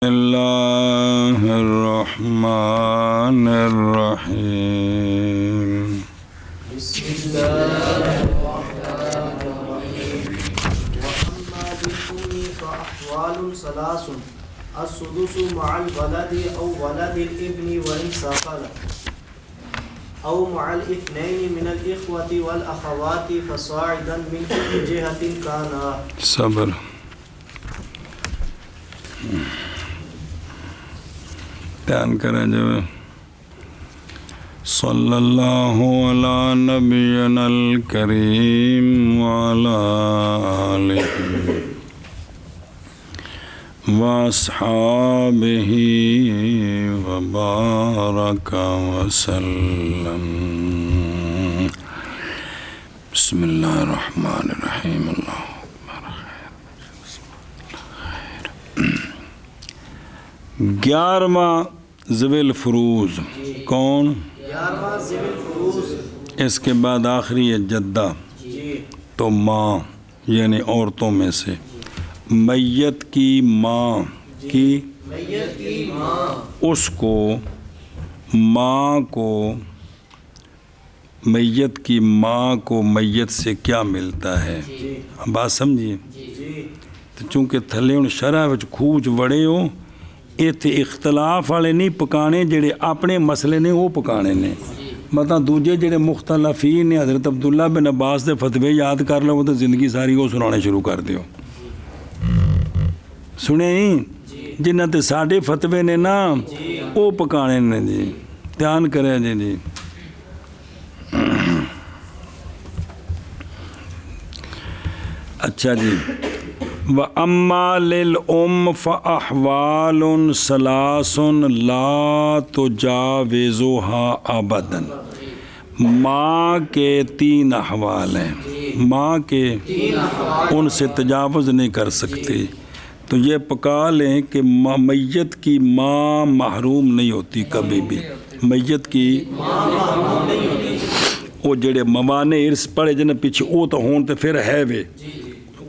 اللہ الرحمن الرحیم بسم اللہ الرحمن الرحیم وَأَمَّا بِالْأُمِّ فَأَحْوَالٌ ثَلَاثٌ السُّدُسُ مَعَ الْوَلَدِ أَوْ وَلَدِ الْإِبْنِ وَإِنْ سَافَرَ أَوْ مَعَ الْإِثْنَيْنِ مِنَ الْإِخْوَةِ وَالْأَخَوَاتِ فَصَاعِدًا مِنْ كُلِّ جِهَةٍ كَانَ صبر دھیان کریں جو صلی اللہ علی نبینا الکریم وعلی آلہ واصحابہ وبارک وسلم بسم اللہ الرحمن الرحیم اللہ گیارہواں ذوی الفروز کون؟ گیارہواں ذوی الفروز اس کے بعد آخری ہے جدہ تو ماں یعنی عورتوں میں سے میت کی ماں کی میت کی ماں اس کو ماں کو میت کی ماں کو میت سے کیا ملتا ہے بات سمجھیے تو چونکہ تھلے ان شرح وچ کھوج وڑے ہو اتنے اختلاف والے نہیں پکانے جڑے اپنے مسئلے نے وہ پکانے نے مطلب دوجے جڑے مختلفین نے حضرت عبداللہ بن عباس دے فتوے یاد کر لو تو زندگی ساری وہ سنانے شروع کر دیو سنیں جنہ تے ساڑھے فتوے نے نا وہ پکانے نے جی دھیان کریں جی اچھا جی وَأَمَّا لِلْأُمِّ فَأَحْوَالٌ ثَلَاثٌ لَا تُجَاوِزُهَا أَبَدًا ماں کے تین احوال ہیں ماں کے ان سے تجاوز نہیں کر سکتی تو یہ پکا لیں کہ میت کی ماں محروم نہیں ہوتی کبھی بھی میت کی وہ جڑے موانع ارث پڑے جنہیں پیچھے وہ تو ہون تے پھر ہے وے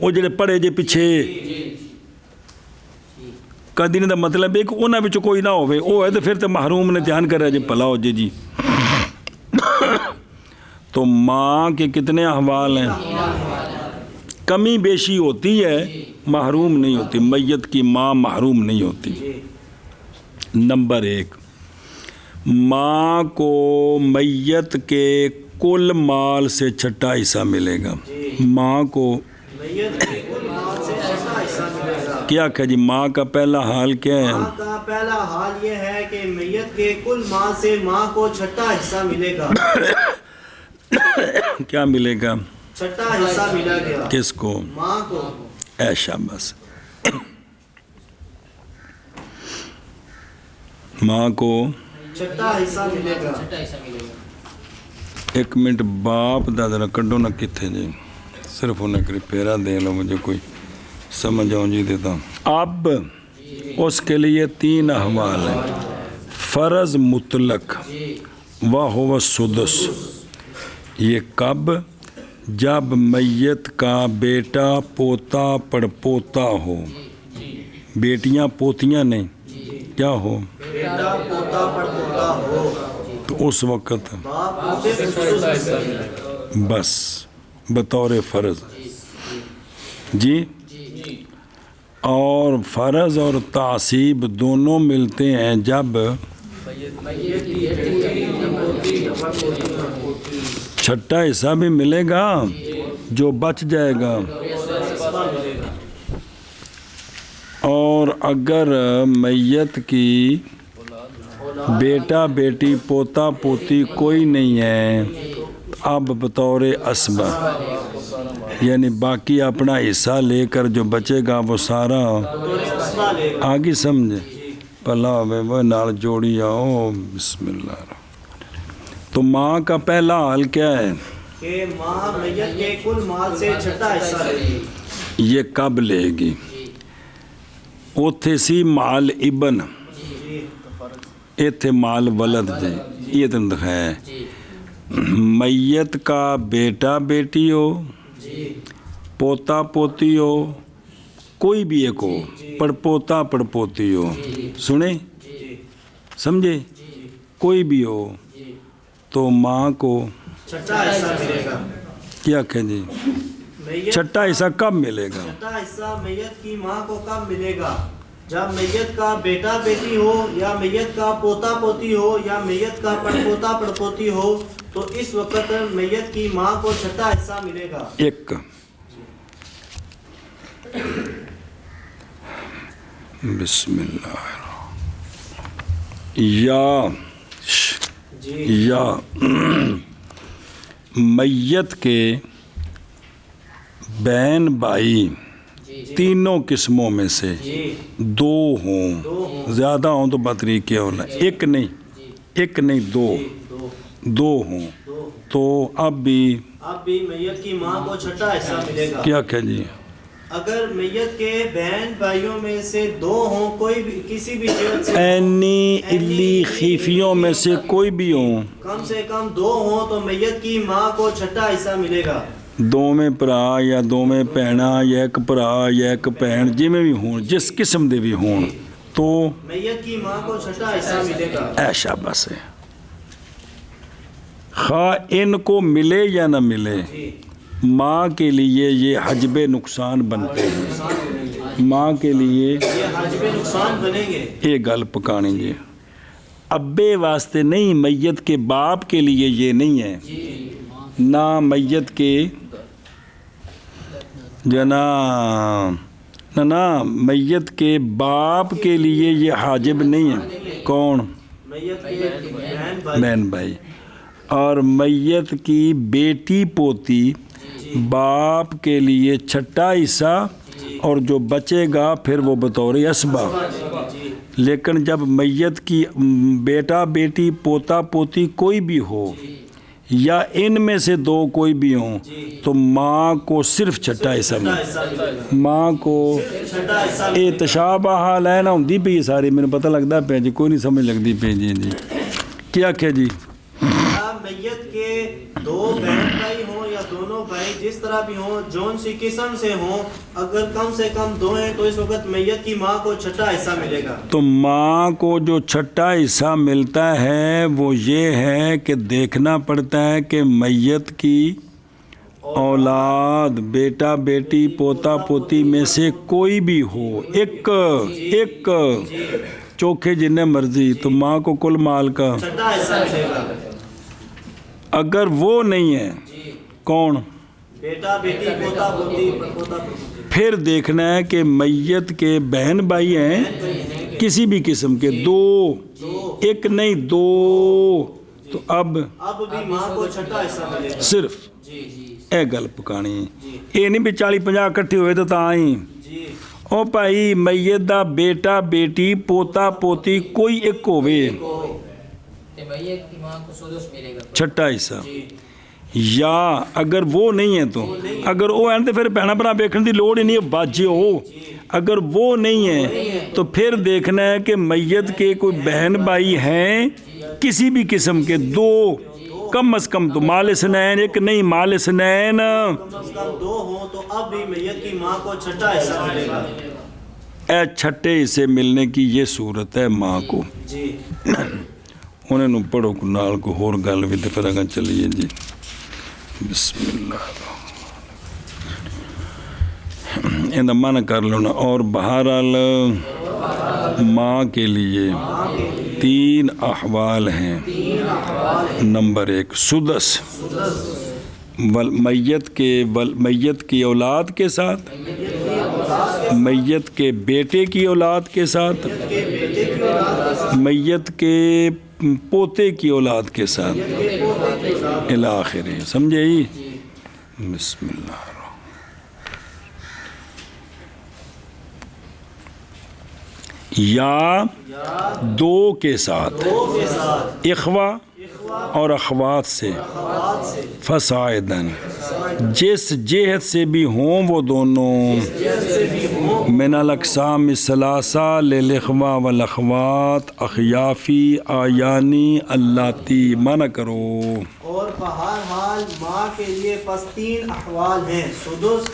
وہ جڑے پڑے جے پیچھے کدی دا مطلب ہے کہ انہاں وچ کوئی نہ ہوئے وہ ہے تو پھر تو محروم نے دھیان کر رہا جی پلا ہو جی تو ماں کے کتنے احوال ہیں کمی بیشی ہوتی ہے محروم نہیں ہوتی میت کی ماں محروم نہیں ہوتی نمبر ایک ماں کو میت کے کل مال سے چھٹا حصہ ملے گا ماں کو کیا کہ جی ماں کا پہلا حال کیا ہے ماں کا پہلا حال یہ ہے کہ میت کے کل مال سے ماں کو چھٹا حصہ ملے گا کیا ملے گا چھٹا حصہ ملے گا کس کو ماں کو ایشا بس ماں کو چھٹا حصہ ملے گا ایک منٹ باپ دا ذرا کڈو نہ کتھے جی صرف انہیں کری پیرا دے لو مجھے کوئی سمجھ آؤں جی دیتا ہوں اب اس کے لیے تین احوال ہیں فرض مطلق وَهُوَ السُّدُسُ یہ کب جب میت کا بیٹا پوتا پڑپوتا ہو بیٹیاں پوتیاں نہیں کیا ہو بیٹا پوتا پڑپوتا ہو تو اس وقت باپ صرف بس بطور فرض جی اور فرض اور تعصیب دونوں ملتے ہیں جب چھٹا حصہ بھی ملے گا جو بچ جائے گا اور اگر میت کی بیٹا بیٹی پوتا پوتی کوئی نہیں ہے اب بطور اسبہ یعنی باقی اپنا حصہ لے کر جو بچے گا وہ سارا آگے سمجھے پلا وہ نال جوڑی آؤ بسم اللہ تو ماں کا پہلا حال کیا ہے کہ ماں میت کے کل مال سے چھٹا حصہ لے گی یہ کب لے گی اوتھے سی مال ابن ایتھے مال ولد دے یہ تم دکھایا ہے میت کا بیٹا بیٹی ہو پوتا پوتی ہو کوئی بھی ایک ہو، پڑپوتا پڑپوتی ہو، سنیں سمجھے، کوئی بھی ہو تو ماں کو چھٹا حصہ ملے گا۔ کیا کہیں جی، چھٹا حصہ کب ملے گا؟ چھٹا حصہ میت کی ماں کو کب ملے گا؟ جب میت کا بیٹا بیٹی ہو، یا میت کا پوتا پوتی ہو، یا میت کا پڑپوتا پڑپوتی ہو، تو اس وقت میت کی ماں کو چھٹا حصہ ملے گا۔ ایک بسم اللہ یا میت کے بہن بھائی تینوں قسموں میں سے دو ہوں، زیادہ ہوں تو بطریق ہونا، ایک نہیں دو ہوں تو اب بھی میت کی ماں کو چھٹا حصہ ملے گا۔ کیا کہ جی، اگر میت کے بہن بھائیوں میں سے دو ہوں، کوئی بھی کسی بھی جہت سے اینی الی خیفیوں میں سے کوئی بھی ہوں، کم سے کم دو ہوں، تو میت کی ماں کو چھٹا حصہ ملے گا۔ دو میں پرا یا دو میں پہنا یا ایک پرا یا ایک پہن جی میں بھی ہوں، جس قسم دے بھی ہوں تو میت کی ماں کو چھٹا حصہ ملے گا۔ ایشا بس ہے، خواہ ان کو ملے یا نہ ملے، ماں کے لیے یہ حجب نقصان بنتے ہیں، ماں کے لیے یہ حاجب نقصان بنیں گے۔ یہ گل پکانی جی، ابے واسطے نہیں، میت کے باپ کے لیے یہ نہیں ہے، نہ میت کے نہ میت کے باپ کے لیے یہ حاجب نہیں ہے۔ کون؟ میت کے بہن بھائی، اور میت کی بیٹی پوتی باپ کے لیے چھٹا حصہ، اور جو بچے گا پھر وہ بطور اسبا۔ لیکن جب میت کی بیٹا بیٹی پوتا پوتی کوئی بھی ہو، یا ان میں سے دو کوئی بھی ہوں، تو ماں کو صرف چھٹا حصہ ملے، ماں کو تشابہ حال ہے نا، ہوندی پئی ساری، میرے پتہ لگتا پہ جی، کوئی نہیں سمجھ لگتی پہ جی۔ کیا کہ جی، میت کے دو بہن بھائی ہوں یا دونوں بھائی جس طرح بھی ہوں، جون سی قسم سے ہوں، اگر کم سے کم دو ہیں تو اس وقت میت کی ماں کو چھٹا حصہ ملے گا۔ تو ماں کو جو چھٹا حصہ ملتا ہے وہ یہ ہے کہ دیکھنا پڑتا ہے کہ میت کی اولاد بیٹا بیٹی پوتا پوتی میں سے کوئی بھی ہو، ایک چوکھے جنہیں مرضی، تو ماں کو کل مال کا چھٹا حصہ ملے گا۔ اگر وہ نہیں ہے، کون؟ بیٹا بیٹی پوتا پوتی پھر دیکھنا ہے کہ میت کے بہن بھائی ہیں کسی بھی قسم کے، دو، ایک نہیں دو، تو اب بھی ماں کو چھٹا حصہ ملے گا۔ صرف اے گل پکانی، یہ نہیں بھی 40-50 اکٹھے ہوئے تو تاں او بھائی میت دا بیٹا بیٹی پوتا پوتی کوئی ایک ہوئے، چھٹا حصہ، یا اگر وہ نہیں ہے تو، اگر وہ ہیں تو پھر بہنا بنا بیکھن دی لوڑ ہی نہیں ہے، باجے ہو۔ اگر وہ نہیں ہے تو پھر دیکھنا ہے کہ میت کے کوئی بہن بھائی ہیں کسی بھی قسم کے، دو کم از کم، تو مال اثنین، ایک نہیں مال اثنین، کم از کم دو ہوں تو اب بھی میت کی ماں کو چھٹا حصہ ملے گا۔ اے چھٹے حصے ملنے کی یہ صورت ہے ماں کو۔ انہیں نو پڑھو کو نال کو ہور گل بھی تے پھر اگاں چلیے جی۔ بسم اللہ اندہ من کر لونا۔ اور بہرحال ماں کے لیے 3 احوال ہیں۔ نمبر 1 سدس، میت کی اولاد کے ساتھ، میت کے بیٹے کی اولاد کے ساتھ، میت کے پوتے کی اولاد کے ساتھ، الاخر، سمجھے ہی؟ بسم اللہ یا دو کے ساتھ، اخوہ اور اخوات سے، فسائدن، جس جہت سے بھی ہوں وہ دونوں، من الاقسام الثلاثہ للاخوہ والاخوات اخیافی آیانی اللاتی، منع کرو۔ اور بہرحال ماں کے لیے پس 3 احوال ہیں، سدس،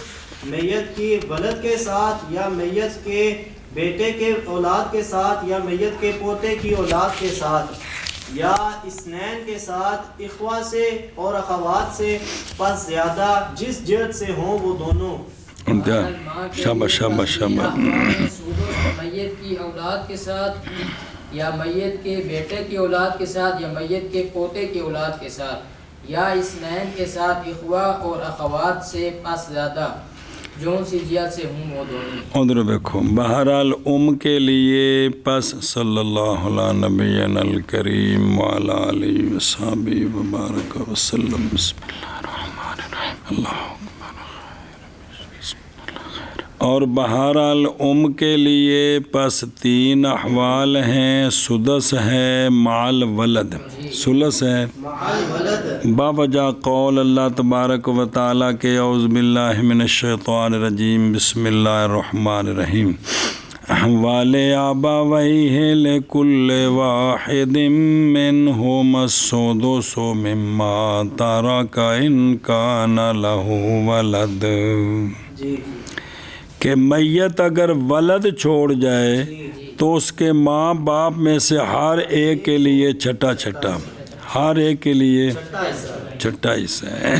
میت کی ولد کے ساتھ یا میت کے بیٹے کے اولاد کے ساتھ یا میت کے پوتے کی اولاد کے ساتھ یا اسنین کے ساتھ اخوہ سے اور اخوات سے پس زیادہ جس جہت سے ہوں وہ دونوں. شاباش شاباش شاباش. میت کی اولاد کے ساتھ یا میت کے بیٹے کی اولاد کے ساتھ یا میت کے پوتے کی اولاد کے ساتھ یا اسنین کے ساتھ اخوہ اور اخوات سے پس زیادہ جون سی جہت سے ہوں وہ دونوں. ادھر دیکھو بہرحال کے لیے پس صلی اللہ علیہ نبینا الکریم وعلی آلہ وصحبہ وبارک وسلم. بسم اللہ الرحمن الرحیم. اللہ اور بہرحال کے لیے پس 3 احوال ہیں. سدس ہے مال ولد، ثلث ہے باوجہ قول اللہ تبارک و تعالیٰ کے اعوذ باللہ من الشیطان الرجیم بسم اللہ الرحمن الرحیم. وَلِأَبَوَيْهِ لِكُلِّ وَاحِدٍ مِّنْهُمَا السُّدُسُ مِمَّا تَرَكَ إِن كَانَ لَهُ وَلَدٌ. کہ میت اگر ولد چھوڑ جائے تو اس کے ماں باپ میں سے ہر ایک کے لیے چھٹا چھٹا، ہر ایک کے لیے چھٹا حصہ ہے.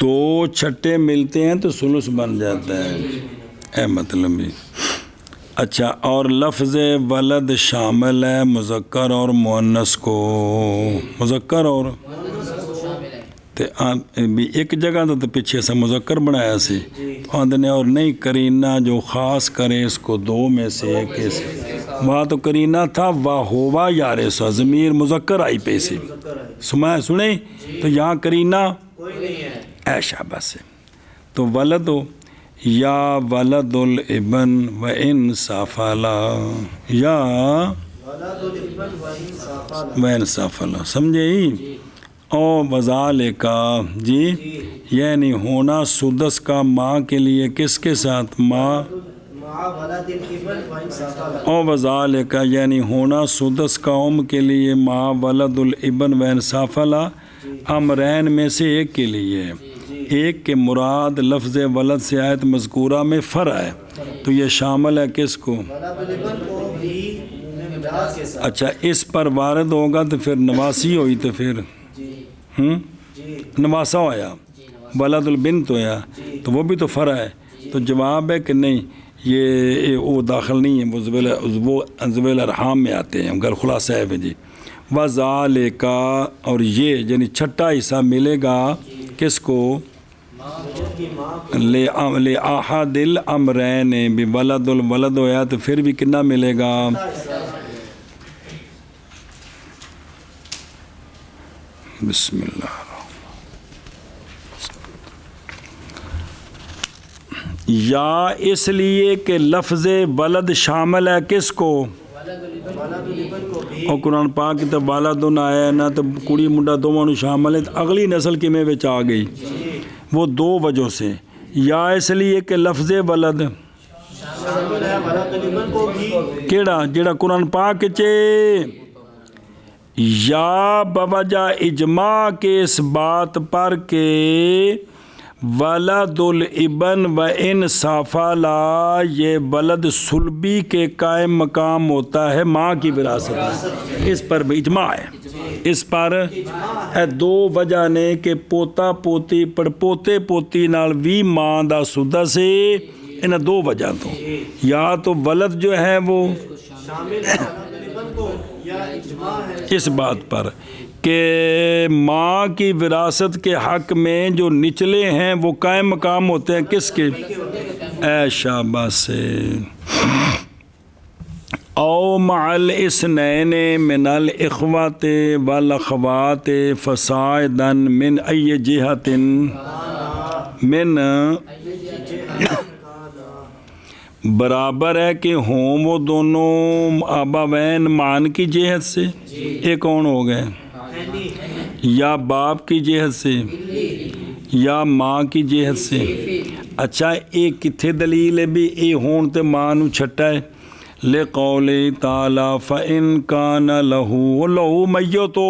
دو چھٹے ملتے ہیں تو ثلث بن جاتا ہے. اے مطلب ہی اچھا. اور لفظ ولد شامل ہے مذکر اور مؤنث کو. مذکر اور بھی ایک جگہ تو پیچھے سے مذکر بنایا سی آندنے اور نہیں کرینہ جو خاص کرے اس کو 2 میں سے ایک سے. وہاں تو کرینہ تھا واہ ہوا یار سا ضمیر مذکر آئی پہ سے سنیں تو یہاں کرینہ اے شاباش سے. تو ولد یا ولد الابن و ان سافلا یا و ان سافلا سمجھے ہی. او وذالکا جی یعنی ہونا سدس کا ماں کے لیے کس کے ساتھ ماں. او وذالکا یعنی ہونا سدس کا کے لیے ماں ولد الابن و انصافلا امرین میں سے ایک کے لیے. ایک کے مراد لفظ ولد سے آیت مذکورہ میں فرع ہے تو یہ شامل ہے کس کو. اچھا اس پر وارد ہوگا تو پھر نواسی ہوئی تو پھر نواسا ہویا ولد البنت ہویا تو وہ بھی تو فرع ہے. تو جواب ہے کہ نہیں یہ وہ داخل نہیں ہے، وہ ذویل ارحام میں آتے ہیں. اگر خلاصہ ہے جی وذالکا اور یہ یعنی چھٹا حصہ ملے گا کس کو لأحد الامرین بولد الولد ہویا تو پھر بھی کتنا ملے گا. بسم اللہ یا اس لیے کہ لفظ ولد شامل ہے کس کو. اور قرآن پاک کی تو والدن آیا ہے نا تو کڑی منڈا دونوں نے شامل ہے. اگلی نسل کی میں وچ آ گئی وہ 2 وجہ سے. یا اس لیے کہ لفظ ولد کیڑا جڑا قرآن پاک چے یا بوجہ اجماع کے اس بات پر کہ ولد الابن و ان سافلا یہ ولد سلبی کے قائم مقام ہوتا ہے ماں کی وراثت. اس پر اجماع ہے. اس پر 2 وجہ نے کہ پوتا پوتی پڑ پوتے پوتی نال بھی ماں دا سدس ہے. ان 2 وجہ تو یا تو ولد جو ہے وہ اس بات پر کہ ماں کی وراثت کے حق میں جو نچلے ہیں وہ قائم مقام ہوتے ہیں کس کے. اے شاباش سے. او مع الاسنین من الاخوات والاخوات فصاعدا من ای جہت من برابر ہے کہ ہوں وہ دونوں آباوین مان کی جہت سے. ایک کون ہو گئے یا باپ کی جہت سے یا ماں کی جہت سے. اچھا ایک کتھے دلیل ہے بھی اے ہون تے ماں نو چھٹا ہے لِقَوْلِ تَعَالَى فَإِن كَانَ لَهُ میتو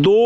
2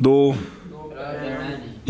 2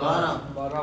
12,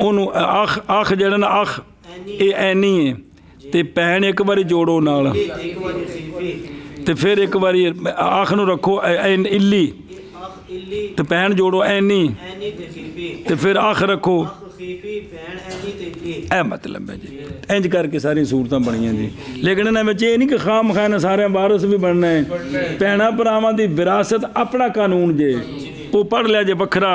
ਉਹਨੂੰ ਅੱਖ ਜਿਹੜਾ ਨਾ ਅੱਖ ਇਹ ਐਨੀ ਹੈ ਤੇ ਭੈਣ ਇੱਕ ਵਾਰੀ ਜੋੜੋ ਨਾਲ ਤੇ ਫਿਰ ਇੱਕ ਵਾਰੀ ਅੱਖ ਨੂੰ ਰੱਖੋ ਇੱਲੀ ਤੇ ਭੈਣ ਜੋੜੋ ਐਨੀ ਤੇ ਫਿਰ ਅੱਖ ਰੱਖੋ ਇਹ ਮਤਲਬ ਹੈ ਜੀ ਇੰਜ ਕਰਕੇ ਸਾਰੀਆਂ ਸੂਰਤਾਂ ਬਣੀਆਂ ਜੀ ਲੇਕਿਨ ਇਹਨਾਂ ਵਿੱਚ ਇਹ ਨਹੀਂ ਕਿ ਖਾਮ ਖਾਨ ਸਾਰਿਆਂ ਵਾਰਿਸ ਵੀ ਬਣਨਾ ਹੈ ਭੈਣਾਂ ਭਰਾਵਾਂ ਦੀ ਵਿਰਾਸਤ ਆਪਣਾ ਕਾਨੂੰਨ ਜੇ ਉਹ ਪੜ੍ਹ ਲਿਆ ਜੇ ਵੱਖਰਾ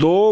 2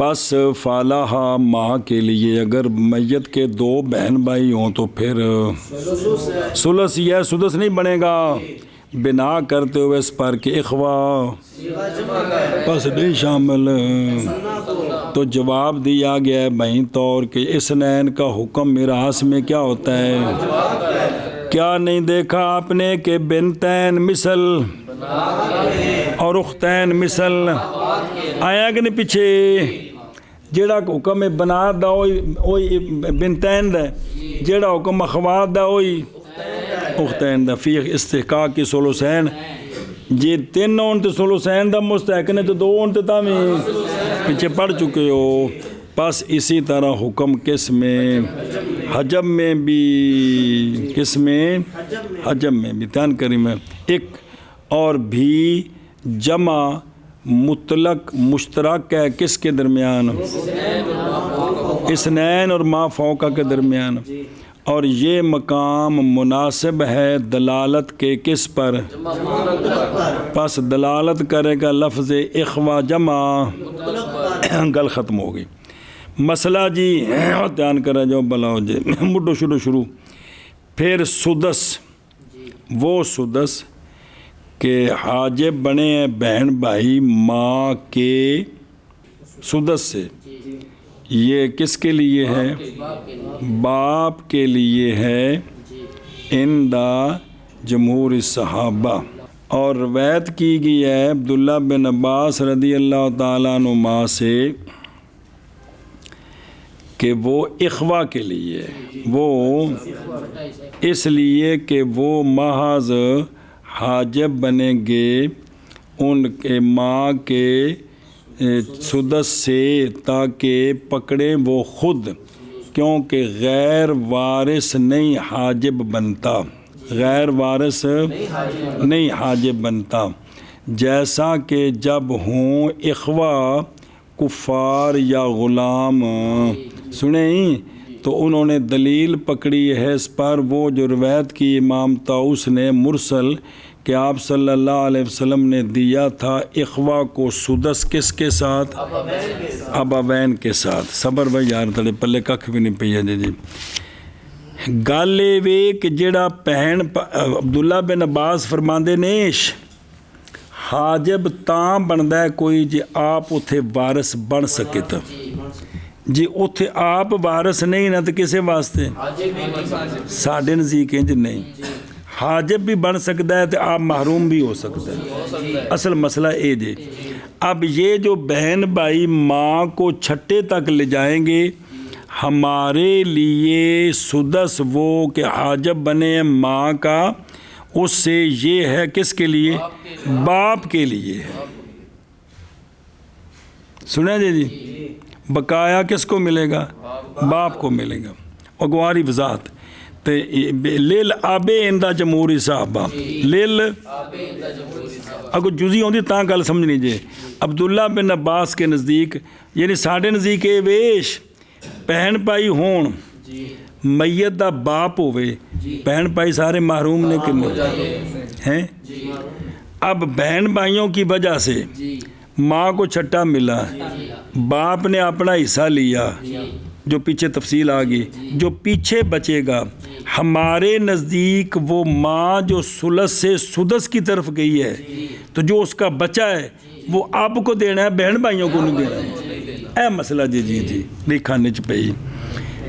پس فالحہ ماں کے لیے اگر میت کے 2 بہن بھائی ہوں تو پھر ثلث یا سدس نہیں بنے گا، بنا کرتے ہوئے اس پر کہ اخوا پس نہیں شامل۔ تو جواب دیا گیا ہے بہین طور کہ اثنین کا حکم میراث میں کیا ہوتا ہے؟ کیا نہیں دیکھا آپ نے کہ بنتین مثل اور اختین مثل آیا کہ نہیں پیچھے؟ جیڑا حکم بنات دا وہی بنتین دا، جیڑا حکم اخوات دا وہی اختین دا۔ فی استحقاق کی ثلثین، جی 3 ہون تے ثلثین دا مستحق نے تو 2 ہون تے تاں پیچھے پڑھ چکے ہو۔ پس اسی طرح حکم کس میں؟ حجب میں بھی، کس میں؟ حجب میں بھی۔ دھیان کریم ہے، ایک اور بھی جمع مطلق مشترک ہے کس کے درمیان؟ اثنین اور ما فوقہ کے درمیان، اور یہ مقام مناسب ہے دلالت کے کس پر؟ پس دلالت کرے گا لفظ اخوہ جمع، گل ختم ہو گئی۔ مسئلہ جی دھیان کرا جاؤ بلاؤ جی، مڈو شروع۔ پھر سدس، وہ سدس کہ حاجب بنے ہیں بہن بھائی ماں کے سدس سے، یہ کس کے لیے ہے؟ باپ کے لیے ہے عند جمہور الصحابہ۔ اور روایت کی گئی ہے عبداللہ بن عباس رضی اللہ تعالیٰ عنہما سے کہ وہ اخوہ کے لیے، وہ اس لیے کہ وہ محض حاجب بنیں گے ان کے ماں کے سدس سے تاکہ پکڑے وہ خود، کیونکہ غیر وارث نہیں حاجب بنتا، غیر وارث نہیں حاجب بنتا، جیسا کہ جب ہوں اخوہ کفار یا غلام۔ سنیں تو انہوں نے دلیل پکڑی ہے اس پر وہ جو روایت کی امام طاؤس نے مرسل کہ آپ صلی اللہ علیہ وسلم نے دیا تھا اخوہ کو سدس کس کے ساتھ؟ ابوین کے ساتھ۔ صبر بھائی یار تڑے پلے ککھ بھی نہیں پئی ہے جی۔ گل وے کہ جڑا بہن عبداللہ بن عباس فرماندے نیش حاجب تاں بندا ہے کوئی جی آپ اتھے وارث بن سکے تو، جی اتھے آپ وارث نہیں نہ تو کسے واسطے؟ ساڑھے نزدیک انج نہیں، حاجب بھی بن سکتا ہے تو آپ محروم بھی ہو سکتا ہے۔ اصل مسئلہ اے جے اب یہ جو بہن بھائی ماں کو چھٹے تک لے جائیں گے، ہمارے لیے سدس وہ کہ حاجب بنے ہیں ماں کا، اس سے یہ ہے کس کے لیے؟ باپ کے لیے۔ سنیں جی بقایا کس کو ملے گا؟ باپ کو ملے گا۔ اگواری وضاحت لیل آبے اندہ جمہوری صحابہ، لیل اگر جزی ہوندی تاں گل سمجھ لیجئے۔ عبداللہ بن عباس کے نزدیک یعنی ساڑھے نزدیک ویش بہن بھائی ہون میت دا باپ ہوئے، بہن بھائی سارے محروم نے کنے ہیں۔ اب بہن بھائیوں کی وجہ سے ماں کو چھٹا ملا، باپ نے اپنا حصہ لیا، جو پیچھے تفصیل آگئی، جو پیچھے بچے گا ہمارے نزدیک وہ ماں جو ثلث سے سدس کی طرف گئی ہے، تو جو اس کا بچہ ہے وہ آپ کو دینا ہے، بہن بھائیوں کو نہیں دینا۔ اے مسئلہ جی نہیں کھانے چ پئی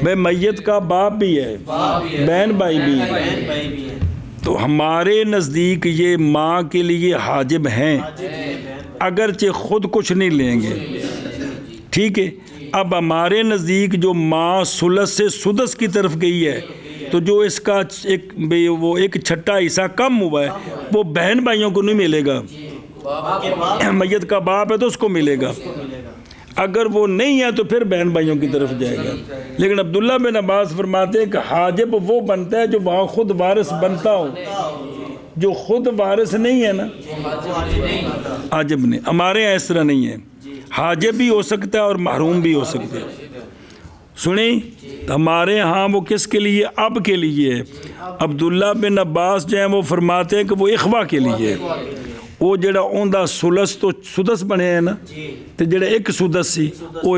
بھائی، میت کا باپ بھی ہے، بہن بھائی بھی ہے، تو ہمارے نزدیک یہ ماں کے لیے حاجب ہیں، اگرچہ خود کچھ نہیں لیں گے، ٹھیک ہے۔ اب ہمارے نزدیک جو ماں ثلث سے سدس کی طرف گئی ہے، تو جو اس کا ایک چھٹا حصہ کم ہوا ہے وہ بہن بھائیوں کو نہیں ملے گا، میت کا باپ ہے تو اس کو ملے گا، اگر وہ نہیں ہے تو پھر بہن بھائیوں کی طرف جائے گا۔ لیکن عبداللہ بن عباس فرماتے ہیں کہ حاجب وہ بنتا ہے جو وہاں خود وارث بنتا ہو، جو خود وارث نہیں ہے نا حاجب نہیں۔ ہمارے یہاں اس طرح نہیں ہے، حاجب بھی ہو سکتا ہے اور محروم بھی ہو سکتا ہے۔ سنیں ہمارے ہاں وہ کس کے لیے؟ اب کے لیے۔ عبداللہ بن عباس جو ہیں وہ فرماتے ہیں کہ وہ اخوہ کے لیے، ਉਹ ਜਿਹੜਾ ਉਹਦਾ ਸੁਲਸ ਤੋਂ ਸੁਦਸ ਬਣਿਆ ਹੈ ਨਾ, ਤੇ ਜਿਹੜਾ ਇੱਕ ਸੁਦਸ ਸੀ ਉਹ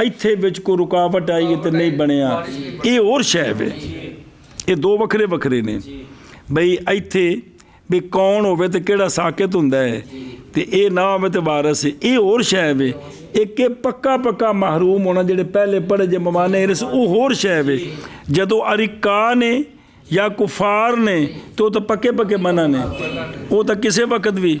ਇੱਥੇ ਵਿੱਚ ਕੋਈ ਰੁਕਾਵਟ ਆਈ ਤੇ ਨਹੀਂ ਬਣਿਆ, ਇਹ ਹੋਰ ਸ਼ੈ ਵੇ। ਇਹ ਦੋ ਵੱਖਰੇ ਵੱਖਰੇ ਨੇ ਬਈ। ਇੱਥੇ ਵੀ ਕੌਣ ਹੋਵੇ ਤੇ ਕਿਹੜਾ ਸਾਕਿਤ ਹੁੰਦਾ ਹੈ, ਤੇ ਇਹ ਨਾ ਹੋਵੇ ਤੇ ਵਾਰਿਸ, ਇਹ ਹੋਰ ਸ਼ੈ ਵੇ। ਇੱਕ ਇਹ ਪੱਕਾ ਪੱਕਾ ਮਹਰੂਮ ਹੋਣਾ, ਜਿਹੜੇ ਪਹਿਲੇ ਪੜ੍ਹੇ ਜੇ ਮਵਾਨੇ ਇਰਸ, ਉਹ ਹੋਰ ਸ਼ੈ ਵੇ। ਜਦੋਂ ਅਰਿਕਾ ਨੇ ਜਾਂ ਕੁਫਾਰ ਨੇ ਤੇ ਉਹ ਤਾਂ ਪੱਕੇ ਪੱਕੇ ਮਨਾ ਨੇ, ਉਹ ਤਾਂ ਕਿਸੇ ਵਕਤ ਵੀ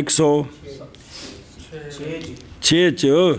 106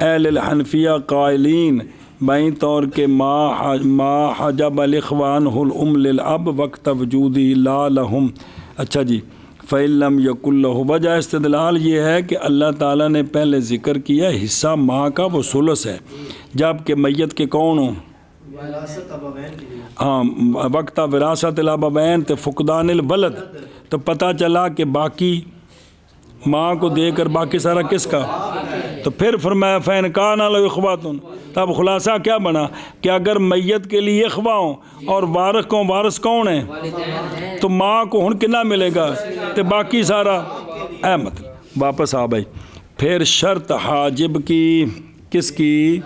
اہل الحنفیہ قائلین بائیں طور کے ما حجب الاخوان الام للاب وقت وجودی لا لہم. اچھا جی، فعلم یق اللہ. وجہ استدلال یہ ہے کہ اللہ تعالیٰ نے پہلے ذکر کیا حصہ ماں کا وہ ثلث ہے، جب کہ میت کے کون ہوں؟ وراثت ابوین کے لیے. ہاں، وقت وراثت الابوین تو فقدان الولد، تو پتہ چلا کہ باقی ماں کو دے کر باقی سارا کس کا؟ تو پھر فرمایا فین کان لہو اخواتن. تب خلاصہ کیا بنا کہ اگر میت کے لیے اخوا ہوں اور وارث کون ہے تو ماں کو ہن کنا ملے گا تو باقی سارا احمد. واپس آ بھائی. پھر شرط حاجب کی کس کی؟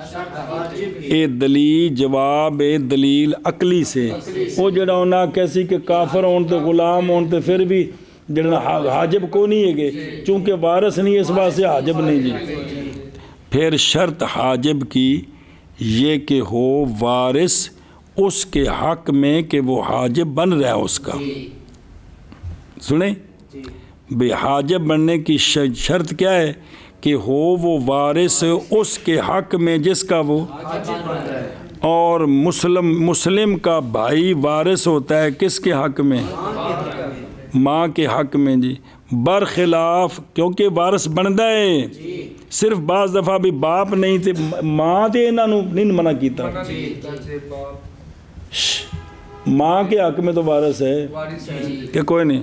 اے دلیل جواب اے دلیل عقلی سے. وہ جڑا ہونا کیسی کہ کافر ہون تو غلام ہون تو پھر بھی جڑا حاجب کو نہیں ہے گے چونکہ وارث نہیں اس واسطے حاجب نہیں جی. پھر شرط حاجب کی یہ کہ ہو وارث اس کے حق میں کہ وہ حاجب بن رہا ہے اس کا. سنیں بے حاجب بننے کی شرط کیا ہے کہ ہو وہ وارث اس کے حق میں جس کا وہ، اور مسلم کا بھائی وارث ہوتا ہے کس کے حق میں؟ ماں کے حق میں جی. برخلاف کیونکہ وارث بنتا ہے صرف بعض دفعہ بھی باپ نہیں تھے ماں تے انہاں نوں نہیں منع کیتا. ماں کے حق میں تو وارث ہے کہ کوئی نہیں.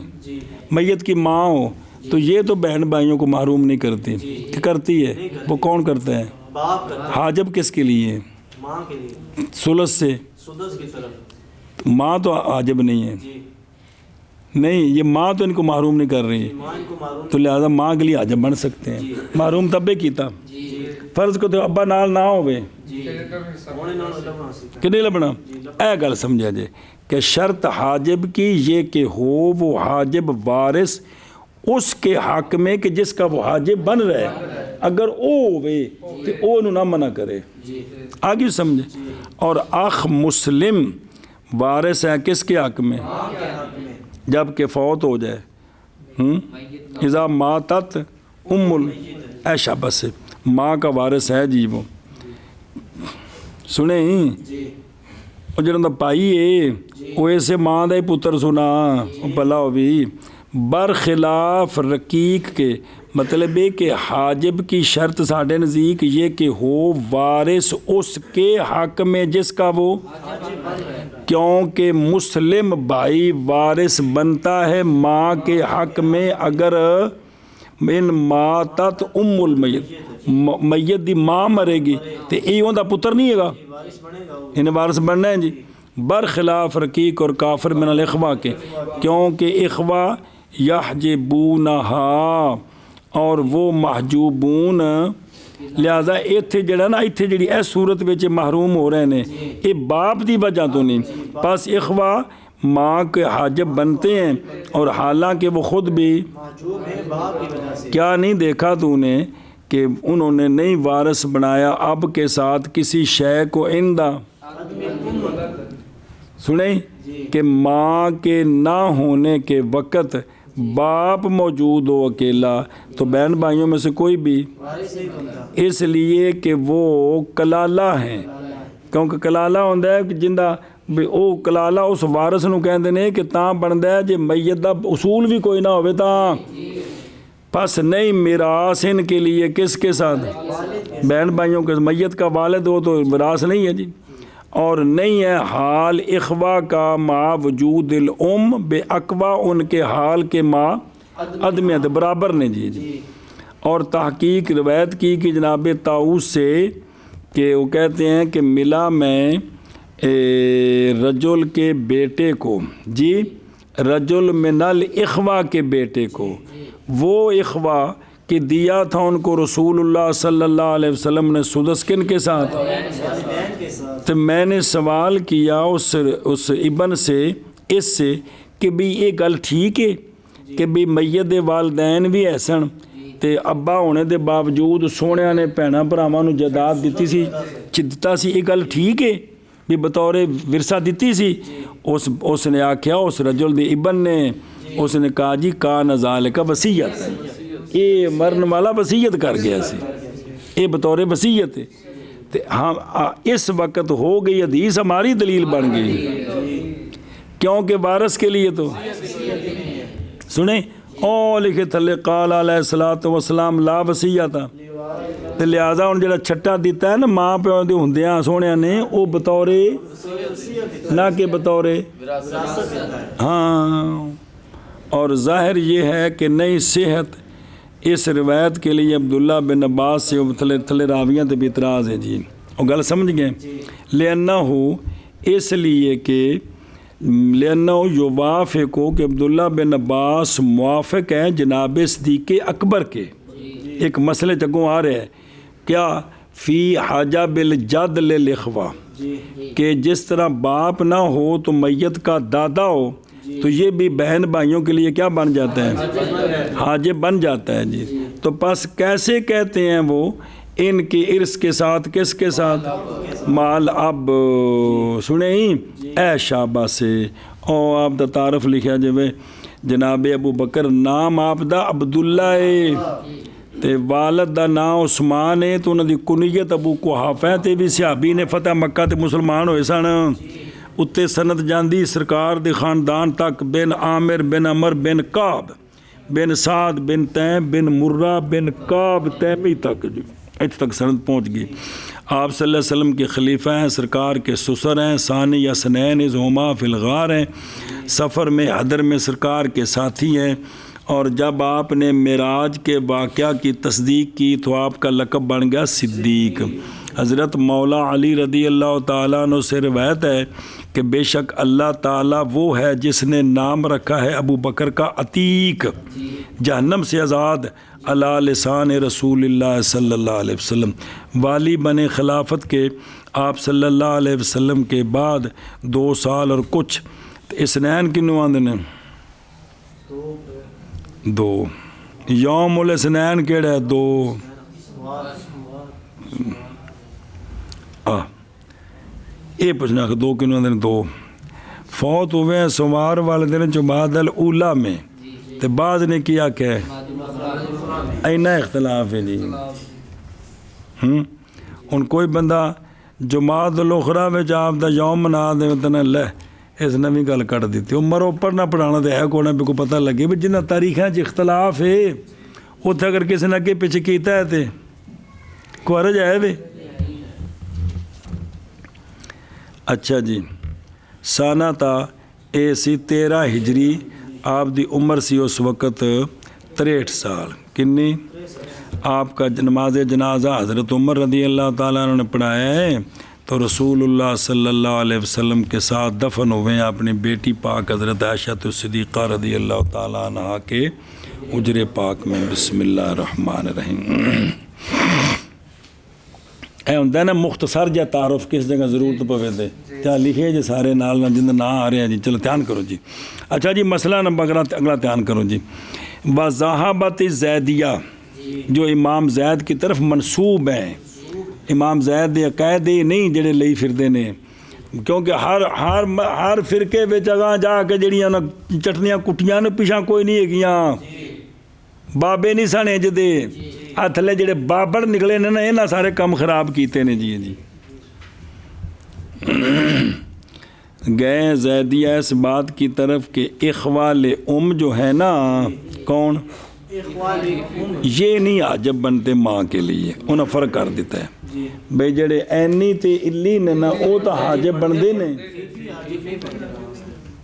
میت کی ماں ہو تو یہ تو بہن بھائیوں کو محروم نہیں کرتی کہ کرتی ہے. وہ کون کرتا ہے؟ حاجب کس کے لیے؟ ماں کے لیے ثلث سے. سدس کی طرف ماں تو حاجب نہیں ہے. نہیں، یہ ماں تو ان کو محروم نہیں کر رہی ہے تو لہذا ماں کے لیے حاجب بن سکتے ہیں. محروم تبے کیتا فرض کو تو ابا نال نہ ہوئے کہ نہیں لبنا. اے گل سمجھا جائے کہ شرط حاجب کی یہ کہ ہو وہ حاجب وارث اس کے حق میں کہ جس کا وہ حاجب بن رہا ہے. اگر او ہوئے تو او انہوں نہ منع کرے. آگے سمجھے. اور اخ مسلم وارث ہے کس کے حق میں؟ جب کہ فوت ہو جائے. اذا ماتت ایشا بس ماں کا وارث ہے جی. وہ سنیں وہ جڑا پائی ہے وہ اسے ماں دا ہی پتر سنا بھلا ہو بھی. برخلاف رقیق کے مطلب ہے کہ حاجب کی شرط ساڑھے نزدیک یہ کہ ہو وارث اس کے حق میں جس کا وہ، کیونکہ مسلم بھائی وارث بنتا ہے ماں کے حق میں اگر من ماتت ام المیت میت دی ماں مرے گی تو یہ اوندا پتر نہیں ہے گا، انہیں وارث بننا ہے جی. برخلاف رقیق اور کافر من الاخوا کے، کیونکہ اخوا یحجبونہا اور وہ محجوبون، لہذا ایتھے جڑا نا ایتھے جڑی اس صورت وچ محروم ہو رہے ہیں یہ باپ دی وجہ تو نہیں. پس اخوا ماں کے حاجب بنتے ہیں اور حالانکہ وہ خود بھی کیا نہیں دیکھا تو نے کہ انہوں نے نہیں وارث بنایا اب کے ساتھ کسی شے کو اندہ. سنیں کہ ماں کے نہ ہونے کے وقت باپ موجود ہو اکیلا تو بہن بھائیوں میں سے کوئی بھی، اس لیے کہ وہ کلالہ ہیں. کیونکہ کلالہ ہوتا ہے کہ جندہ وہ کلالہ اس وارث نو کہندے نے کہ تاں بندا ہے جے میت دا اصول بھی کوئی نہ ہوئے تاں. پس نہیں میراث ان کے لیے کس کے ساتھ؟ بہن بھائیوں کے. میت کا والد ہو تو میراث نہیں ہے جی. اور نہیں ہے حال اخوا کا مع وجود الام بے اقوا ان کے حال کے ماں عدمیت برابر نے جی. اور تحقیق روایت کی کہ جناب طاؤس سے کہ وہ کہتے ہیں کہ ملا میں رجل کے بیٹے کو جی، رجل من الاخوا کے بیٹے کو، وہ اخوا کہ دیا تھا ان کو رسول اللہ صلی اللہ علیہ وسلم نے سدس کن کے ساتھ. تو میں نے سوال کیا اس ابن سے اس سے کہ بھی یہ گل ٹھیک ہے کہ بھی میت دے والدین بھی ایسن تے ابا ہونے دے باوجود سونے نے بھیناں بھراواں نوں جائیداد دتی سی دتا سی، یہ گل ٹھیک ہے بھی بطور ورثہ دتی سی؟ اس نے آکھیا اس رجل دے ابن نے اس نے کہا جی کان ذالک وصیت، یہ مرن والا وصیت کر گیا سی. یہ بطور وصیت ہے. تو ہم اس وقت ہو گئی حدیث ہماری دلیل بن گئی کیونکہ وارث کے لیے تو سنیں او لکھے تھلے قال علیہ الصلوۃ والسلام لا وصیت تے لہذا ہن جڑا چھٹا دیتا ہے نا ماں پیو دے ہوندیاں سونیاں نے او بطور نہ کہ بطور ہاں. اور ظاہر یہ ہے کہ نئی صحت اس روایت کے لیے عبداللہ بن عباس سے تھلے راویاں تے بھی اعتراض ہے جی. وہ گل سمجھ گئے لأنہ اس لیے کہ لأنہ یوافق کو کہ عبداللہ بن عباس موافق ہیں جناب صدیق اکبر کے ایک مسئلے چگوں آ رہے ہیں کیا فی حاجہ بالجد للإخوہ کہ جس طرح باپ نہ ہو تو میت کا دادا ہو تو یہ بھی بہن بھائیوں کے لیے کیا بن جاتا ہے حاجب بن جاتا ہے جی. تو پس کیسے کہتے ہیں وہ ان کے ارث کے ساتھ کس کے ساتھ مال اب سنیں ہی اے شابہ سے او آپ دا تعارف لکھا جو جناب ابو بکر نام آپ دا عبداللہ ہے تے والد دا نام عثمان ہے تو انہوں دی کنیت ابو قحافہ ہے تے بھی صحابی نے فتح مکہ تے مسلمان ہوئے سن اتنے سند جاندی سرکار دے خاندان تک بن عامر بن عمر بن کعب بن سعد بن تیم بن مرہ بن کعب تیمی تک جی اتنے تک سند پہنچ گئی. آپ صلی اللہ علیہ وسلم کے خلیفہ ہیں سرکار کے سسر ہیں ثانی یا سنین ہما فی الغار ہیں سفر میں حدر میں سرکار کے ساتھی ہیں. اور جب آپ نے معراج کے واقعہ کی تصدیق کی تو آپ کا لقب بن گیا صدیق. حضرت مولا علی رضی اللہ تعالیٰ عنہ سے روایت ہے کہ بے شک اللہ تعالیٰ وہ ہے جس نے نام رکھا ہے ابو بکر کا عتیق جہنم سے آزاد علی لسان رسول اللہ صلی اللہ علیہ وسلم. والی بنے خلافت کے آپ صلی اللہ علیہ وسلم کے بعد 2 سال اور کچھ. اسنین کنوں آندے نے 2 یوم الاسنین کیڑا ہے 2 یہ پوچھنا کہ 2 کنوں آندے نے 2 فوت ہوئے ہیں سوار والے دن جمعہ الاولیٰ میں تے بعض نے کیا کہ اینا اختلاف ہے جی. ان کوئی بندہ جماعت الاخرہ میں آپ دا یوم منا دے اتنا لے اس نے بھی گل کٹ دیتی عمر اوپر نہ پڑھانا تو ہے کوئی بھی کو پتہ لگے بھی جنہ تاریخیں اختلاف ہے اتنے اگر کسی نے اگے پیچھے کیتا ہے تو کوئی حرج ہے بھی. اچھا جی سانہ تا اے سی 13 ہجری آپ دی عمر سی اس وقت 63 سال کنی. آپ کا نماز جنازہ حضرت عمر رضی اللہ تعالیٰ عنہ نے پڑھایا ہے تو رسول اللہ صلی اللہ علیہ وسلم کے ساتھ دفن ہوئے ہیں اپنی بیٹی پاک حضرت عائشہ صدیقہ رضی اللہ تعالیٰ عنہ کے حجرے پاک میں. بسم اللہ الرحمن الرحیم. اے ہوندہ نا مختصر جا تعارف کس جگہ ضرورت پوے دے کیا لکھے جی سارے نال جن نہ آ رہے ہیں جی چلو دھیان کرو جی. اچھا جی مسئلہ نمبر اگلا دھیان کرو جی. وضاحبت زیدیہ جو امام زید کی طرف منسوب ہیں امام زید دے عقائد نہیں جڑے لئی پھردے نے کیونکہ ہر فرقے وچ اگاں جا کے جڑیاں چٹنیاں کٹیاں نے پیچھا کوئی نہیں ہےگیاں بابے نہیں سن جدے تھلے جڑے بابڑ نکلے نے نا یہ سارے کام خراب کیتے نے جی. گئے زیدیہ اس بات کی طرف کہ اخوال جو ہے نا کون یہ نہیں عجب بنتے ماں کے لیے انہیں فرق کر دیتا ہے بھئی جڑے اینی تے الی نے نا او تا حاجب بندے نے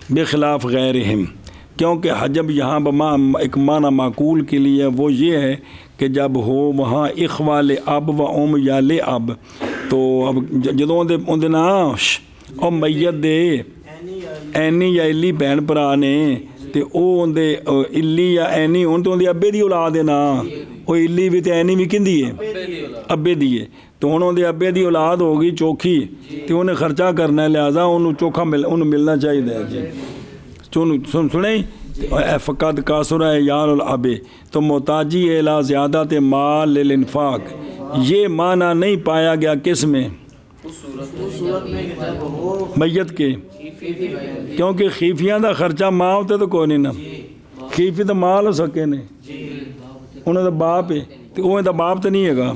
بخلاف غیرہم کیونکہ حجب یہاں ایک معنی معقول کے لیے وہ یہ ہے کہ جب ہو وہاں اخوال اب و ام یا لے اب تو اب جدوں دے نا او میت دے اینی یا الی بہن پرا نے تے او اندے الی یا اینی ان تو اندے ابے دی اولاد ہے نا او الی بھی تے اینی بھی کندی ہے ابے دی ہے تو انہوں دے ابے دی اولاد ہوگی چوکھی تے انہیں خرچہ کرنا ہے لہذا انہوں چوکھا انہوں ملنا چاہیے جی سنیں فقد کاسر ہے یار العبے تو محتاجی اعلیٰ زیادہ تے مال للانفاق یہ معنی نہیں پایا گیا کس میں میت کے کیونکہ خیفیاں دا خرچہ ماں ہوتے تو کوئی نہیں نا خیفی تو مال ہو سکے نے انہوں دا باپ ہے تو انہوں دا باپ تو نہیں ہے گا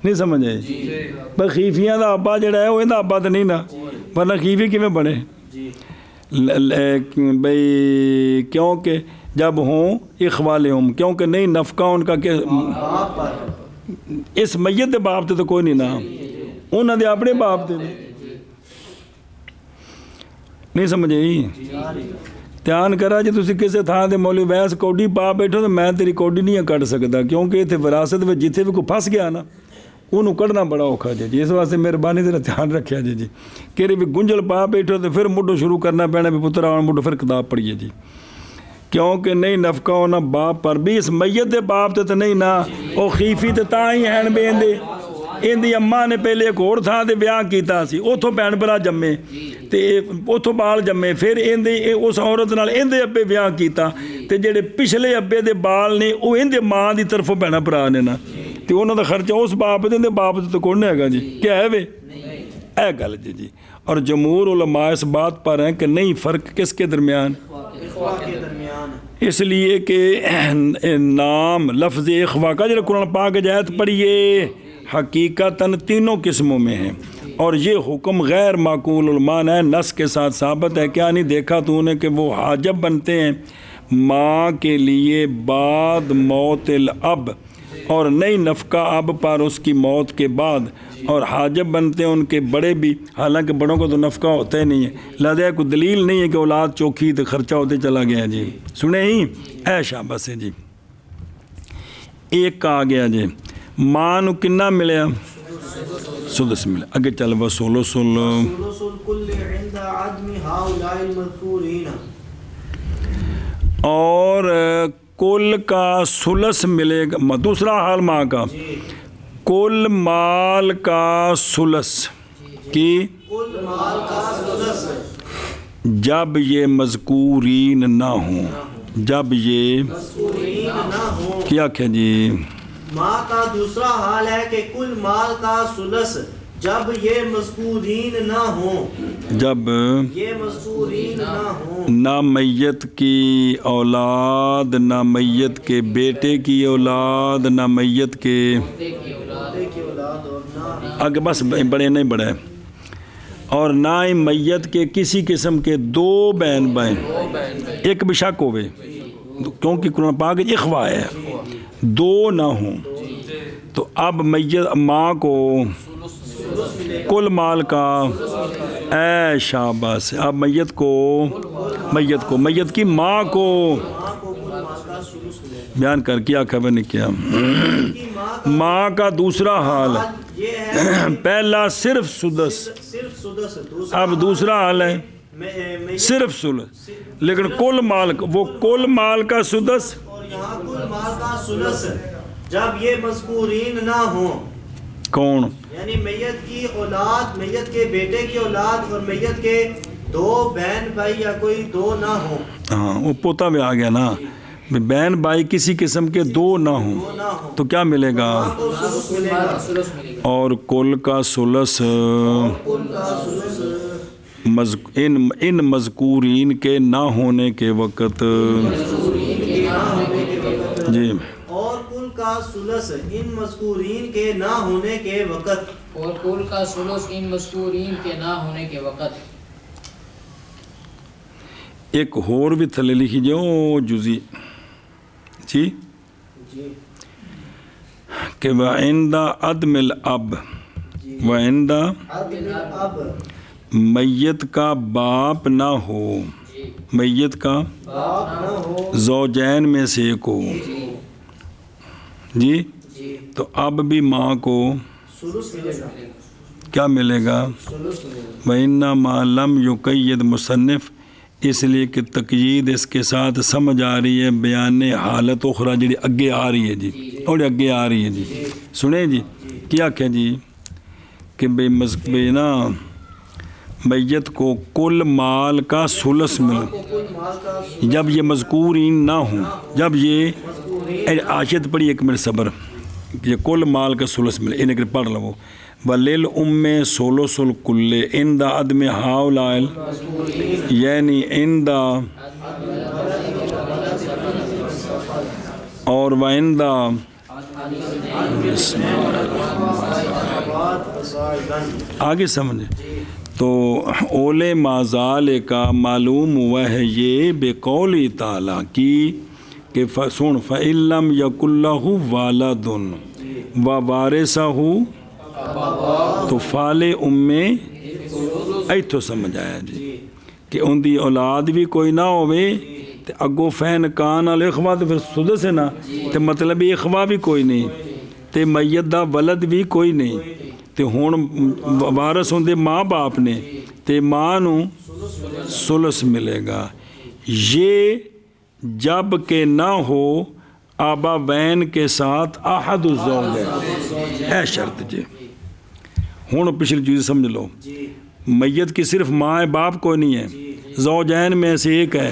نہیں سمجھ آئی پر خیفیاں دا ابا جڑا ہے وہ اندا ابا تو نہیں نا ورنہ خیفی کیویں بنے بھئی کیونکہ جب ہوں اخوالہم کیونکہ نہیں نفقہ ان کا کہ اس میت دے باپ تے تو کوئی نہیں نا انہاں دے اپنے باپ تے نہیں سمجھے دھیان کرا جی تسی کسے تھان دے مولوی ویس کوڈی پا بیٹھو تو میں تیری کوڈی نہیں کٹ سکتا کیونکہ اتنے وراثت میں جتنے بھی کوئی پھنس گیا نا انہوں کڑنا بڑا اوکھا جی اس واسطے مہربانی ذرا دھیان رکھیا جی کہ بھی گنجل پا بیٹھو تو پھر مڈو شروع کرنا پینا بھی پتر آن مڈو پھر کتاب پڑھیے جی کیونکہ نہیں نفقہ ہونا باپ پر بھی اس میت دے باپ تے تو نہیں نا او خیفی تے تاں ہی ہیں بے اندی اماں نے پہلے ایک اور تھا تے بیاہ کیتا سی اتھوں بھین بھرا جمے تے اتھوں بال جمے پھر اندے اس عورت نال اندے ابے بیاہ کیتا تے جڑے پچھلے ابے دے بال نے وہ اندے ماں دی طرفوں بھینا بھرا نے نا تے انہاں دا خرچہ اس باپ دے باپ تے کون نہیں ہے جی کیا ہے وے اے گل جی اور جمہور علماء اس بات پر ہیں کہ نہیں فرق کس کے درمیان اس لیے کہ نام لفظ اخوا کا جب قرآن پاک آیت پڑھیے حقیقتاً تینوں قسموں میں ہیں اور یہ حکم غیر معقول المعنی ہے نص کے ساتھ ثابت ہے کیا نہیں دیکھا تو نے کہ وہ حاجب بنتے ہیں ماں کے لیے بعد موت الاب اور نئی نفقہ اب پر اس کی موت کے بعد اور حاجب بنتے ہیں ان کے بڑے بھی حالانکہ بڑوں کو تو نفقہ ہوتا ہی نہیں ہے لہذا کوئی دلیل نہیں ہے کہ اولاد چوکھی تو خرچہ ہوتے چلا گیا جی سنے ہی اے شاباش ہے جی ایک کا آ گیا جی ماں نو کنا ملیا سدس ملیا اگے چل وہ سولو اور کل کا سلس ملے گا دوسرا حال ماں کا کل مال کا سلس کی جب یہ مذکورین نہ ہوں جب یہ کیا کہ جی ماں کا دوسرا حال ہے کہ کل مال کا سلس جب یہ مذکورین نہ ہوں جب یہ مذکورین نہ ہوں نہ میت کی اولاد نہ میت کے بیٹے کی اولاد نہ میت کے آگے بس بڑے نہیں بڑے اور نہ ہی میت کے کسی قسم کے دو بہن بھائی ایک بھی شک ہوئے کیونکہ قرآن پاک اخوا ہے دو نہ ہوں تو اب میت ماں کو کل مال کا اے شاباش اب میت کی ماں کو بیان کر کیا خبر نہیں کیا ماں کا دوسرا حال پہلا صرف سدس اب دوسرا حال ہے صرف سدس لیکن کل مال وہ کل مال کا سدس اور یہاں کل مال کا سدس جب یہ مذکورین نہ ہوں کون یعنی میت کی اولاد میت کے بیٹے کی اولاد اور میت کے دو بہن بھائی یا کوئی دو نہ ہوں ہاں وہ پوتا بھی آ گیا نا بہن بھائی کسی قسم کے دو نہ ہوں تو کیا ملے گا اور کل کا سلس ان مذکورین کے نہ ہونے کے وقت جی اور کل کا سلس ان مذکورین کے نہ ہونے کے وقت اور کل کا سلس ان مذکورین کے نہ ہونے کے وقت ایک اور بھی تھلے لکھی جو جزی جی کہ وعندہ عدم الاب وعندہ میت کا باپ نہ ہو میت کا زوجین میں سے ایک ہو جی تو اب بھی ماں کو کیا ملے گا وَإِنَّمَا لَمْ يُقَيِّدْ مصنف اس لیے کہ تقیید اس کے ساتھ سمجھ آ رہی ہے بیان حالت اخرى جڑی اگے آ رہی ہے جی اور اگے آ رہی ہے جی سنیں جی کیا کہ جی کہ بے نا میت کو کل مال کا سلس مل جب یہ مذکورین نہ ہوں جب یہ آیت پڑھی ایک منٹ صبر یہ کل مال کا سلس ملے انہیں کہ پڑھ لو وَلِلْأُمِّ ثُلُثُ الْكُلِّ عِنْدَ عَدْمِ هَؤُلَاءِ یعنی عِنْدَ اور وَعِنْدَ آگے سمجھے تو اولے مازال کا معلوم ہوا ہے یہ بقول تعالیٰ کی کہ سن فَإِلَّمْ يَكُنْ لَهُ وَالَدٌ وَوَارِثُهُ تو فال ایتھو سمجھ آیا جی کہ ان دی اولاد بھی کوئی نہ ہوئے تے اگو فین کان الاخوہ تو پھر سدس ہے نا تے مطلب اخوہ بھی کوئی نہیں تے میت دا ولد بھی کوئی نہیں تے ہون وارث ہوں دے ماں باپ نے تے ماں نو سلس ملے گا یہ جب کہ نہ ہو آباوین کے ساتھ احد الزوجین اے شرط جی ہون پچھلی چیز سمجھ لو میت کی صرف ماں ہے باپ کوئی نہیں ہے زوجین میں سے ایک ہے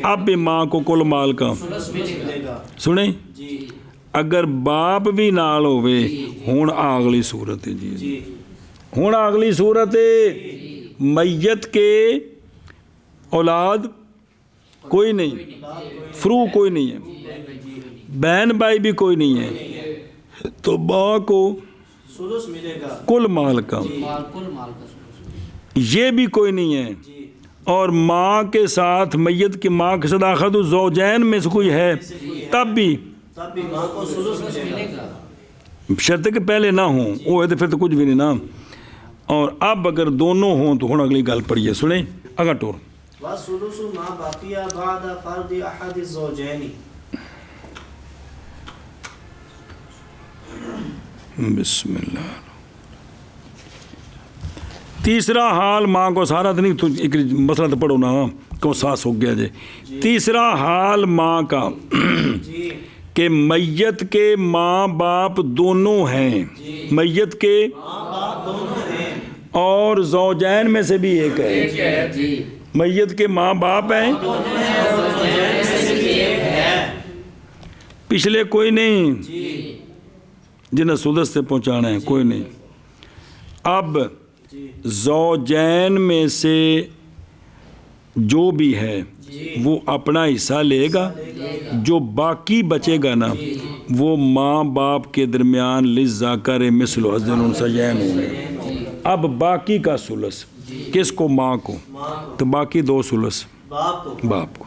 اب بھی ماں کو کل مال کا سنیں اگر باپ بھی نال ہوئے ہون آگلی صورت ہے جی ہون آگلی صورت ہے میت کے اولاد کوئی نہیں فرو کوئی نہیں ہے بہن بھائی بھی کوئی نہیں ہے تو ماں کو کل مال کا یہ بھی کوئی نہیں ہے اور ماں کے ساتھ میت کی ماں کے ساتھ آخد الزوجین میں سے کوئی ہے تب بھی شرط کہ پہلے نہ ہوں وہ ہے تو پھر تو کچھ بھی نہیں نا اور اب اگر دونوں ہوں تو ہوں اگلی گل پڑھیے سنیں اگر ٹور وَالثُّلُثُ مَا بَقِيَ بَعْدَ فَرْضِ أَحَدِ الزَّوْجَيْنِ بسم اللہ تیسرا حال ماں کو سارا تو نہیں تو ایک مسئلہ تو پڑھو نا کو ساس ہو گیا جی تیسرا حال ماں کا کہ میت کے ماں باپ دونوں ہیں میت کے اور زوجین میں سے بھی ایک ہے میت کے ماں باپ ہیں پچھلے کوئی نہیں جنہیں سدس سے پہنچانا ہے کوئی نہیں اب زوجین میں سے جو بھی ہے وہ اپنا حصہ لے گا جو باقی بچے گا نا وہ ماں باپ کے درمیان للذکر مثل حظ الانثیین ہوں گے اب باقی کا ثلث کس کو ماں کو تو باقی دو ثلث باپ کو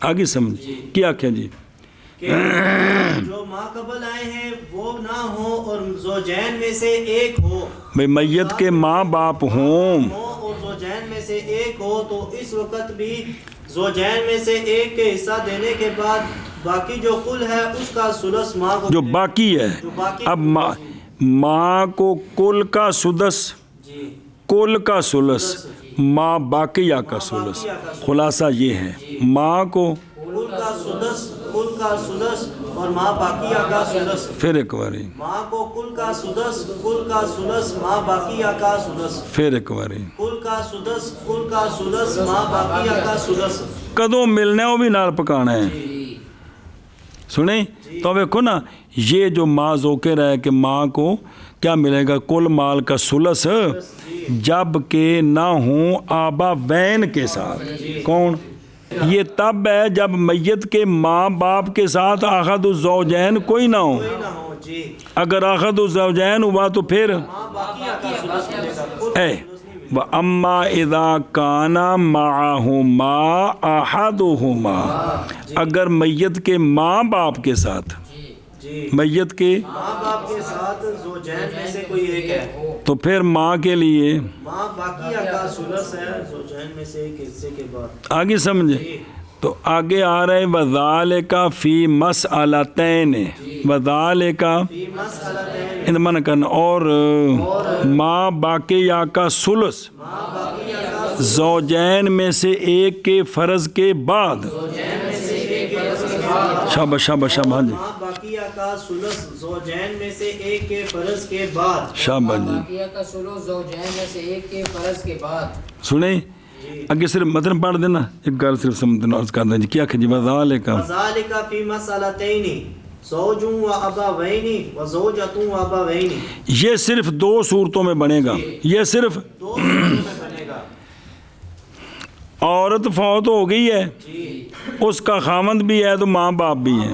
آگے سمجھ کیا کیا جی جو ماں قبل آئے ہیں وہ نہ ہو اور زوجین میں سے ایک ہو بھئی میت کے ماں باپ ہوں اور زوجین میں سے ایک ہو تو اس وقت بھی زوجین میں سے ایک کے حصہ دینے کے بعد باقی جو کل ہے اس کا ثلث ماں کو جو باقی ہے اب ماں کو کل کا سدس کل کا ثلث ماں باقیہ کا ثلث خلاصہ یہ ہے ماں کو کل کا سدس اور ماں باقیہ کا سدس پھر ایک باری ماں کو کل کا سدس کل کا سدس ماں باقیہ کا سدس پھر ایک باری کل کا سدس کل کا سدس ماں باقیہ کا سدس کدوں ملنا ہے وہ بھی نال پکانا ہے سنیں تو ویکھو نا یہ جو ماں ذوکر ہے کہ ماں کو کیا ملے گا کل مال کا ثلث جب کہ نہ ہوں آبا وین کے ساتھ کون یہ تب ہے جب میت کے ماں باپ کے ساتھ احد الزوجین کوئی نہ ہو اگر احد الزوجین ہوا تو پھر اے وَأَمَّا إِذَا كَانَ مَعَهُمَا أَحَدُهُمَا اگر میت کے ماں باپ کے ساتھ میت کے ماں باپ کے ساتھ زوجین میں سے کوئی ایک ہے تو پھر ماں کے لیے ماں باقیہ کا ثلث ہے زوجین میں سے ایک حصے کے بعد آگے سمجھے تو آگے آ رہے وَذَالِكَ فِي مَسْأَلَتَيْنِ وَذَالِكَ ان من کرنا اور ماں باقیہ کا ثلث زوجین میں سے ایک کے فرض کے بعد شاباش شاباش شاباش جی ماں باقیہ کا ثلث زوجین میں سے ایک کے فرض کے بعد شاباش جی باقیہ کا ثلث زوجین میں سے ایک کے فرض کے بعد سنیں اگے صرف متن پڑھ دینا ایک گل صرف سمجھنا عرض کر دیں جی کیا کہ جی وَذَالِكَ فِي مَسْأَلَتَيْنِ زوج و ابوین و زوجۃ و ابوین یہ صرف دو صورتوں میں بنے گا یہ صرف دو صورتوں میں بنے گا عورت فوت ہو گئی ہے اس کا خامند بھی ہے تو ماں باپ بھی ہے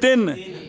3,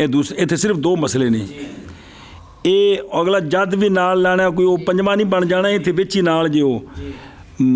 ਇਹ ਦੂਸਰੇ ਇੱਥੇ ਸਿਰਫ 2 ਮਸਲੇ ਨੇ। ਇਹ ਅਗਲਾ ਜਦ ਵੀ ਨਾਲ ਲਾਣਾ ਕੋਈ ਉਹ ਪੰਜਵਾਂ ਨਹੀਂ ਬਣ ਜਾਣਾ, ਇੱਥੇ ਵਿੱਚ ਹੀ ਨਾਲ ਜਿਓ